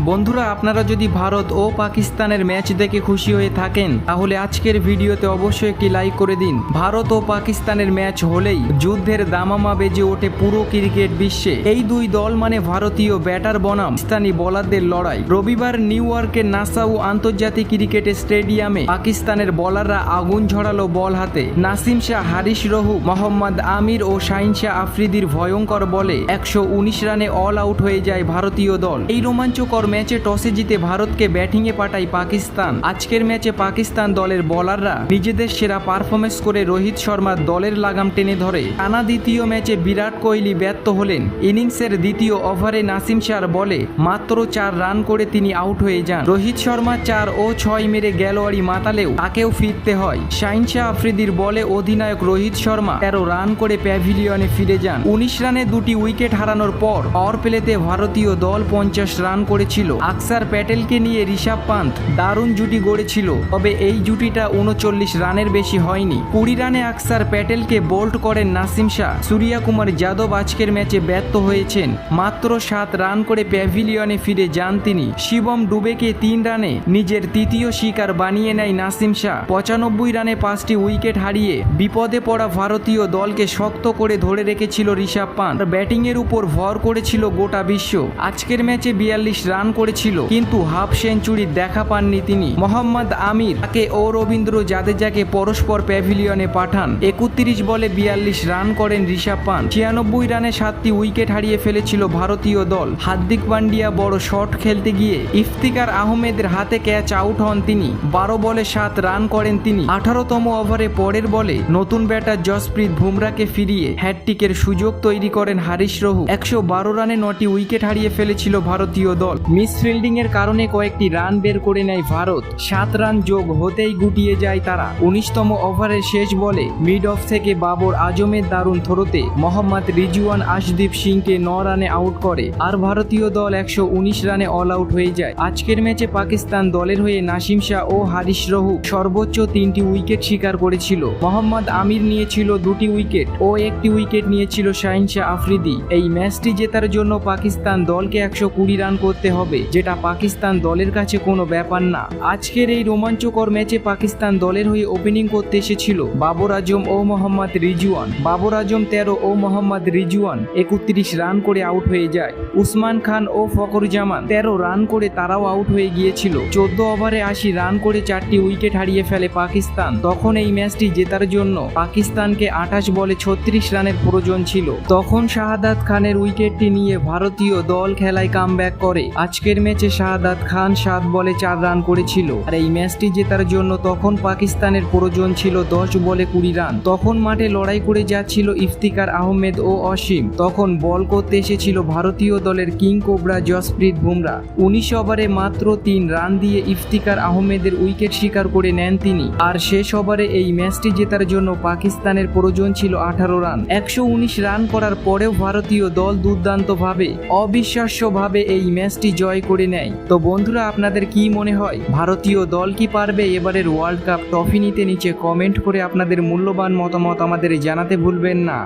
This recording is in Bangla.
বন্ধুরা, আপনারা যদি ভারত ও পাকিস্তানের ম্যাচ দেখে খুশি হয়ে থাকেন তাহলে আজকের ভিডিওতে অবশ্যই একটি লাইক করে দিন। ভারত ও পাকিস্তানের ম্যাচ হলেই যুদ্ধের দামামা বেজে ওঠে পুরো ক্রিকেট বিশ্বে। এই দুই দল মানে ভারতীয় ব্যাটার বনাম পাকিস্তানি বোলারদের লড়াই। রবিবার নিউ ইয়র্কের নাসাউ আন্তর্জাতিক ক্রিকেট স্টেডিয়ামে পাকিস্তানের বোলাররা আগুন ঝরালো বল হাতে। নাসিম শাহ, হারিস রৌফ, মোহাম্মদ আমির ও শাহিন শাহ আফ্রিদির ভয়ঙ্কর বলে 119 রানে অল আউট হয়ে যায় ভারতীয় দল। এই রোমাঞ্চকর ম্যাচে টসে জিতে ভারতকে ব্যাটিংয়ে পাঠায় পাকিস্তান। আজকের ম্যাচে পাকিস্তান দলের বোলাররা নিজেদের সেরা পারফরমেন্স করে রোহিত শর্মার দলের লাগাম টেনে ধরে। টানা দ্বিতীয় ম্যাচে বিরাট কোহলি ব্যর্থ হলেন। ইনিংসের দ্বিতীয় ওভারে নাসিম শাহর বলে মাত্র 4 রান করে তিনি আউট হয়ে যান। রোহিত শর্মা 4 ও 6 মেরে গ্যালোয়ারি মাতালেও তাকেও ফিরতে হয়। শাহিন শাহ আফ্রিদির বলে অধিনায়ক রোহিত শর্মা 13 রান করে প্যাভিলিয়নে ফিরে যান। 19 রানে 2টি উইকেট হারানোর পর পাওয়ার প্লেতে ভারতীয় দল 50 রান করেছিল। আকসার প্যাটেলকে নিয়ে ঋষভ পান্থ দারুণ জুটি গড়েছিল, তবে এই জুটিটা 39 রানের বেশি হয়নি। 20 রানে আকসার প্যাটেলকে বোল্ড করেন নাসিম শাহ। সূর্যা কুমার যাদব আজকের ম্যাচে ব্যর্থ হয়েছেন, মাত্র 7 রান করে প্যাভিলিয়নে ফিরে যান তিনি। শিবম ডুবেকে 3 রানে নিজের তৃতীয় শিকার বানিয়ে নেয় নাসিম শাহ। 95 রানে 5টি উইকেট হারিয়ে বিপদে পড়া ভারতীয় দলকে শক্ত করে ধরে রেখেছিল ঋষভ পান্থ। ব্যাটিংয়ের উপর ভর করেছিল গোটা বিশ্ব। আজকের ম্যাচে 42 রান করেছিল, কিন্তু হাফ সেঞ্চুরি দেখা পাননি তিনি। মোহাম্মদ আমির তাকে ও রবীন্দ্র জাদেজাকে পরস্পর প্যাভিলিয়নে পাঠান। 31 বলে 42 রান করেন ঋষভ পান্থ। 96 রানে 7টি উইকেট হারিয়ে ফেলেছিল ভারতীয় দল। হার্দিক পান্ডিয়া বড় শট খেলতে গিয়ে ইফতিকার আহমেদের হাতে ক্যাচ আউট হন তিনি। 12 বলে 7 রান করেন তিনি। 18তম ওভারে পরের বলে নতুন ব্যাটার জসপ্রীত বুমরাকে ফিরিয়ে হ্যাটট্রিকের সুযোগ তৈরি করেন হারিস রৌফ। 112 রানে 9টি উইকেট হারিয়ে ফেলেছিল ভারতীয় দল। মিস ফিল্ডিং এর কারণে কয়েকটি রান বের করে নেয় ভারত। 7 রান যোগ হতেই গুটিয়ে যায় তারা। 19তম ওভারের শেষ বলে মিড অফ থেকে বাবর আজমের দারুণ থ্রোতে মোহাম্মদ রিজওয়ান আশদীপ সিংকে 9 রানে আউট করে, আর ভারতীয় দল 119 রানে অল আউট হয়ে যায়। আজকের ম্যাচে পাকিস্তান দলের হয়ে নাসিম শাহ ও হারিস রৌফ সর্বোচ্চ 3টি উইকেট শিকার করেছিল। মোহাম্মদ আমির নিয়েছিল 2টি উইকেট ও 1টি উইকেট নিয়েছিল শাহিন শাহ আফ্রিদি। এই ম্যাচটি জেতার জন্য পাকিস্তান দলকে 120 রান করতে হবে, যেটা পাকিস্তান দলের কাছে কোনো ব্যাপার না। আজকের এই রোমাঞ্চকর ম্যাচে পাকিস্তান দলের হয়ে ওপেনিং করতে এসেছিল বাবর আজম ও মোহাম্মদ রিজওয়ান। বাবর আজম 13 ও মোহাম্মদ রিজওয়ান 31 রান করে আউট হয়ে যায়। উসমান খান ও ফখরুজ্জামান 13 রান করে তারাও আউট হয়ে গিয়েছিল। 14 ওভারে 80 রান করে 4টি উইকেট হারিয়ে ফেলে পাকিস্তান। তখন এই ম্যাচটি জেতার জন্য পাকিস্তানকে 28 বলে 36 রানের প্রয়োজন ছিল। তখন শাহাদাত খানের উইকেটটি নিয়ে ভারতীয় দল খেলায় কামব্যাক করে। আজকের ম্যাচে শাহাদাত খান 7 বলে 4 রান করেছিল। আর এই ম্যাচটি জেতার জন্য তখন পাকিস্তানের প্রয়োজন ছিল 10 বলে 20 রান। তখন মাঠে লড়াই করে যাচ্ছিল ইফতিকার আহমেদ ও অসীম। তখন বল করতে এসেছিল ভারতীয় দলের কিং কোবরা জসপ্রীত বুমরা। 19 ওভারে মাত্র 3 রান দিয়ে ইফতিকার আহমেদের উইকেট শিকার করে নেন তিনি। আর শেষ ওভারে এই ম্যাচটি জেতার জন্য পাকিস্তানের প্রয়োজন ছিল 18 রান। 119 রান করার পরেও ভারতীয় দল দুর্দান্তভাবে, অবিশ্বাস্যভাবে এই ম্যাচটি জয় করে নেয়। তো বন্ধুরা, আপনাদের কি মনে হয় ভারতীয় দল কি পারবে এবারের ওয়ার্ল্ড কাপ ট্রফি নিতে? নিচে কমেন্ট করে আপনাদের মূল্যবান মতামত আমাদের জানাতে ভুলবেন না।